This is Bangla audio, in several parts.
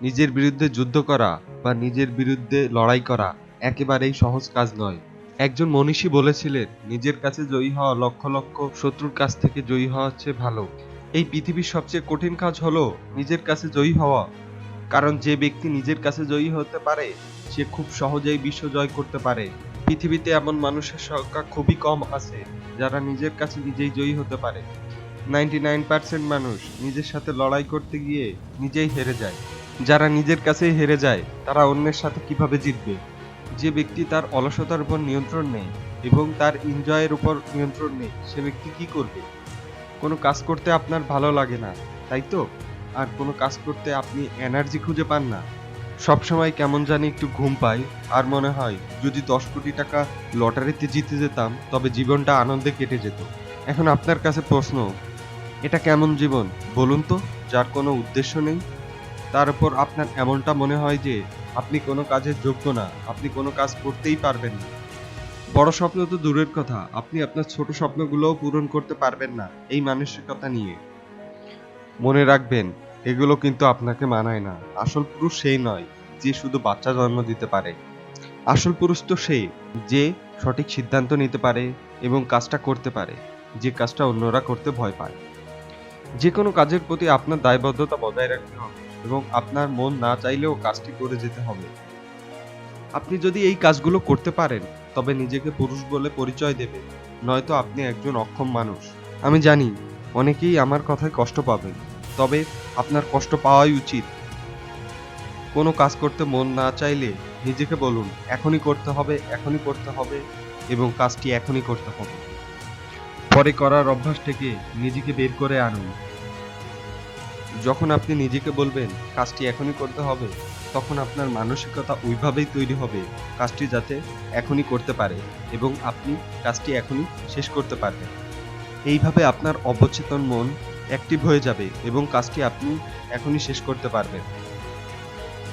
নিজের বিরুদ্ধে যুদ্ধ করা বা নিজের বিরুদ্ধে লড়াই করা একেবারেই সহজ কাজ নয়। একজন মনীষী বলেছিলেন, নিজের কাছে জয়ী হওয়া লক্ষ লক্ষ শত্রুর কাছ থেকে জয়ী হওয়ার চেয়ে ভালো। এই পৃথিবীর সবচেয়ে কঠিন কাজ হলো নিজের কাছে জয়ী হওয়া। কারণ যে ব্যক্তি নিজের কাছে জয়ী হতে পারে সে খুব সহজেই বিশ্ব জয় করতে পারে। পৃথিবীতে এমন মানুষের সংখ্যা খুবই কম আছে যারা নিজের কাছে নিজেই জয়ী হতে পারে। 99% মানুষ নিজের সাথে লড়াই করতে গিয়ে নিজেই হেরে যায়। যারা নিজের কাছেই হেরে যায় তারা অন্যের সাথে কিভাবে জিতবে? যে ব্যক্তি তার অলসতার উপর নিয়ন্ত্রণ নেই এবং তার এনজয়ের উপর নিয়ন্ত্রণ নেই, সে ব্যক্তি কি করবে? কোনো কাজ করতে আপনার ভালো লাগে না, তাই তো? আর কোনো কাজ করতে আপনি এনার্জি খুঁজে পান না। সবসময় কেমন জানি একটু ঘুম পাই আর মনে হয় যদি 10 কোটি টাকা লটারিতে জিতে যেতাম তবে জীবনটা আনন্দে কেটে যেত। এখন আপনার কাছে প্রশ্ন, এটা কেমন জীবন বলুন তো, যার কোনো উদ্দেশ্য নেই? তার উপর আপনার এমনটা মনে হয় যে আপনি কোনো কাজের যোগ্য না, আপনি কোনো কাজ করতেই পারবেন না। বড় স্বপ্ন তো দূরের কথা, আপনি আপনার ছোট স্বপ্নগুলোও পূরণ করতে পারবেন না এই মানসিকতা নিয়ে। মনে রাখবেন, এগুলো কিন্তু আপনাকে মানায় না। আসল পুরুষ সেই নয় যে শুধু বাচ্চা জন্ম দিতে পারে। আসল পুরুষ তো সে যে সঠিক সিদ্ধান্ত নিতে পারে এবং কাজটা করতে পারে, যে কাজটা অন্যরা করতে ভয় পায়। যে কোনো কাজের প্রতি আপনার দায়বদ্ধতা বজায় রাখতে হবে এবং আপনার মন না চাইলেও কাজটি করে যেতে হবে। আপনি যদি এই কাজগুলো করতে পারেন তবে নিজেকে পুরুষ বলে পরিচয় দেবেন, নয়তো আপনি একজন অক্ষম মানুষ। আমি জানি অনেকেই আমার কথায় কষ্ট পাবেন, তবে আপনার কষ্ট পাওয়াই উচিত। কোনো কাজ করতে মন না চাইলে নিজেকে বলুন, এখনই করতে হবে, এখনই করতে হবে এবং কাজটি এখনই করতে হবে। পরে করার অভ্যাস থেকে নিজেকে বের করে আনুন। যখন আপনি নিজেকে বলবেন কাজটি এখনই করতে হবে, তখন আপনার মানসিকতা ওইভাবেই তৈরি হবে কাজটি যাতে এখনই করতে পারে এবং আপনি কাজটি এখনই শেষ করতে পারবেন। এইভাবে আপনার অবচেতন মন অ্যাক্টিভ হয়ে যাবে এবং কাজটি আপনি এখনই শেষ করতে পারবেন।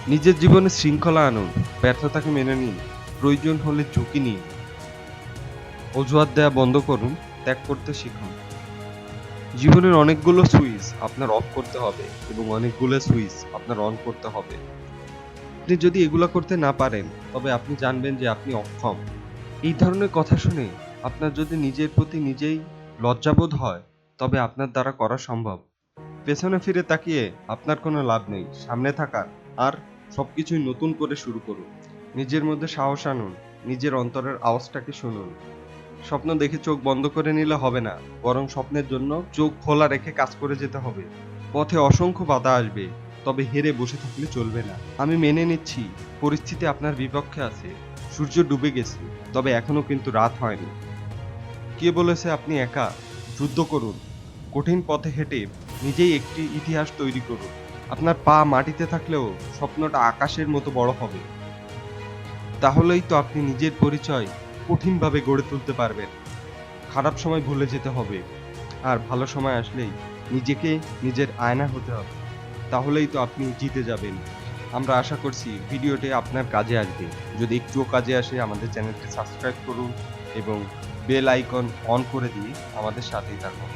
নিজের জীবনে শৃঙ্খলা আনুন, ব্যর্থতাকে মেনে নিন, প্রয়োজন হলে ঝুঁকি নিন। অজুহাত দেওয়া বন্ধ করুন, ত্যাগ করতে শিখুন। জীবনের অনেকগুলো সুইচ আপনার অফ করতে হবে এবং অনেকগুলো সুইচ আপনার অন করতে হবে। আপনি যদি এগুলো করতে না পারেন তবে আপনি জানবেন যে আপনি অক্ষম। এই ধরনের কথা শুনে আপনার যদি নিজের প্রতি নিজেই লজ্জাবোধ হয় তবে আপনার দ্বারা করা সম্ভব। পেছনে ফিরে তাকিয়ে আপনার কোনো লাভ নেই, সামনে থাকার আর সবকিছুই নতুন করে শুরু করুন। নিজের মধ্যে সাহস আনুন, নিজের অন্তরের আওয়াজটাকে শুনুন। স্বপ্ন দেখে চোখ বন্ধ করে নিলে হবে না, বরং স্বপ্নের জন্য চোখ খোলা রেখে কাজ করে যেতে হবে। পথে অসংখ্য বাধা আসবে, তবে হেরে বসে থাকলে চলবে না। আমি মেনে নিচ্ছি পরিস্থিতি আপনার বিপক্ষে আছে, সূর্য ডুবে গেছে, তবে এখনো কিন্তু রাত হয়নি। কে বলেছে আপনি একা? যুদ্ধ করুন, কঠিন পথে হেঁটে নিজেই একটি ইতিহাস তৈরি করুন। আপনার পা মাটিতে থাকলেও স্বপ্নটা আকাশের মতো বড় হবে। তাহলেই তো আপনি নিজের পরিচয় কঠিনভাবে গড়ে তুলতে পারবেন। খারাপ সময় ভুলে যেতে হবে আর ভালো সময় আসলেই নিজেকে নিজের আয়না হতে হবে। তাহলেই তো আপনি জিতে যাবেন। আমরা আশা করছি ভিডিওটি আপনার কাজে আসবে। যদি একটুও কাজে আসে আমাদের চ্যানেলটি সাবস্ক্রাইব করুন এবং বেল আইকন অন করে দিয়ে আমাদের সাথেই থাকুন।